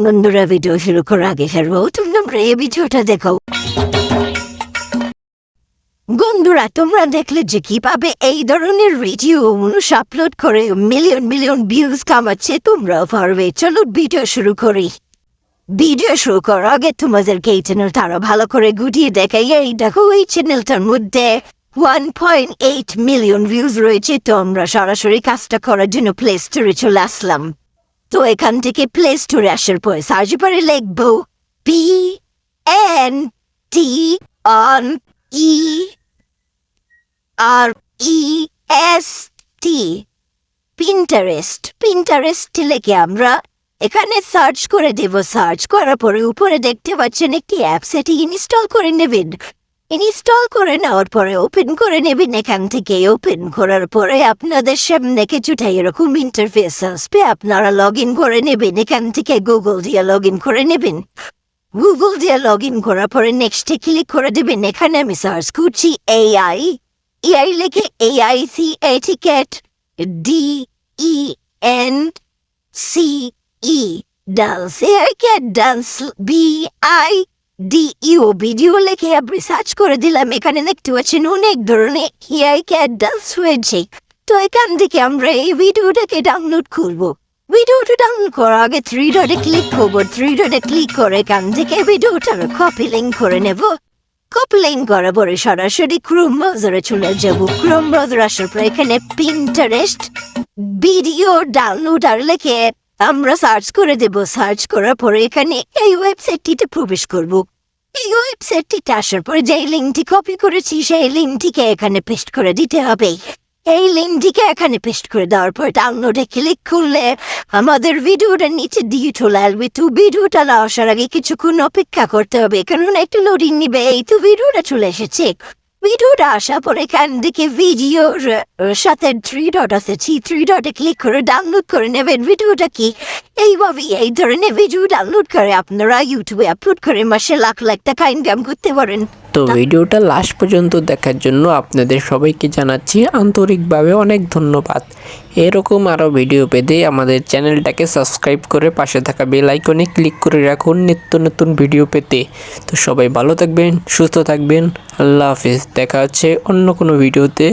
বন্ধুরা ভিডিও শুরু করার আগে তোমরা এই ভিডিওটা দেখো। বন্ধুরা তোমরা দেখলে যে কিভাবে এই ধরনের ভিডিও মানুষ আপলোড করে মিলিয়ন মিলিয়ন ভিউজ কামাচ্ছে, তোমরাও পারবে। চলো ভিডিও শুরু করি। ভিডিও শুরু করার আগে তোমাদেরকে এই চ্যানেলটা আরো ভালো করে গুটিয়ে দেখাই। এই দেখো, এই চ্যানেলটার মধ্যে 1.8 মিলিয়ন ভিউজ রয়েছে। তো আমরা সরাসরি কাজটা করার জন্য প্লে স্টোরে চলে আসলাম। তো এখান থেকে প্লে স্টোরে আসার পর সার্চ বারে লিখবো PNTREST, পিন্টারেস্ট লিখে আমরা এখানে সার্চ করে দেব। সার্চ করার পরে উপরে দেখতে পাচ্ছেন একটি অ্যাপ, সেটি ইনস্টল করে নেবেন। ইনস্টল করে নেওয়ার পরে ওপেন করে নেবেন। এখান থেকে ওপেন করার পরে আপনাদের সামনে কিছুটা এরকম ইন্টারফেস আসবে, আপনারা লগ ইন করে নেবেন। এখান থেকে গুগল দিয়ে লগ ইন করে নেবেন। গুগল দিয়ে লগ ইন করার পরে নেক্সটে ক্লিক করে দেবেন। এখানে আমি সার্চ করছি এআই লিখে AIC etiquette DENCE dance, dance BIDEO video লিখে আপনি সার্চ করে দিলাম। এখানে দেখতে পাচ্ছেন অনেক ধরনের ডান্স হয়েছে। তো এখান থেকে আমরা এই ভিডিওটাকে ডাউনলোড করবো। ভিডিওটা ডাউনলোড করার আগে 3 ডটে ক্লিক করবো। 3 ডটে ক্লিক করে এখান থেকে ভিডিওটার কপি লিঙ্ক করে নেব। কপি লিঙ্ক করার পরে সরাসরি ক্রোম ব্রাউজারে চলে যাব। ক্রোম ব্রাউজার আসার পর এখানে পিন্টারেস্ট ভিডিও ডাউনলোডার লিখে আমরা সার্চ করে দেব। সার্চ করার পরে এখানে এই ওয়েবসাইটটিতে প্রবেশ করব। এই ওয়েবসাইটটিতে আসার পরে যে লিঙ্কটি কপি করেছি সেই লিঙ্কটিকে এখানে পেস্ট করে দিতে হবে। এই লিঙ্কটিকে এখানে পেস্ট করে দেওয়ার পর ডাউনলোডে ক্লিক করলে আমাদের ভিডিওটা নিচে দিয়ে চলে আসবে। তো ভিডিওটা না আসার আগে কিছুক্ষণ অপেক্ষা করতে হবে, কারণ একটু লোডিং নিবে। এই তো ভিডিওটা চলে এসেছে। ভিডিওটা আসার পরে এখান থেকে ভিডিওর সাথে 3 ডট আছে, 3 ডটে ক্লিক করে ডাউনলোড করে নেবেন ভিডিওটা। কি এইভাবে এই ধরনের ভিডিও ডাউনলোড করে আপনারা ইউটিউবে আপলোড করে মাসে লাখ লাখ টাকা ইনকাম করতে পারেন। তো ভিডিওটা লাস্ট পর্যন্ত দেখার জন্য আপনাদের সবাইকে জানাচ্ছি আন্তরিকভাবে অনেক ধন্যবাদ। এরকম আরও ভিডিও পেতে আমাদের চ্যানেলটাকে সাবস্ক্রাইব করে পাশে থাকা বেল আইকনে ক্লিক করে রাখুন নিত্য নতুন ভিডিও পেতে। তো সবাই ভালো থাকবেন, সুস্থ থাকবেন। আল্লাহ হাফিজ। দেখা হচ্ছে অন্য কোনো ভিডিওতে।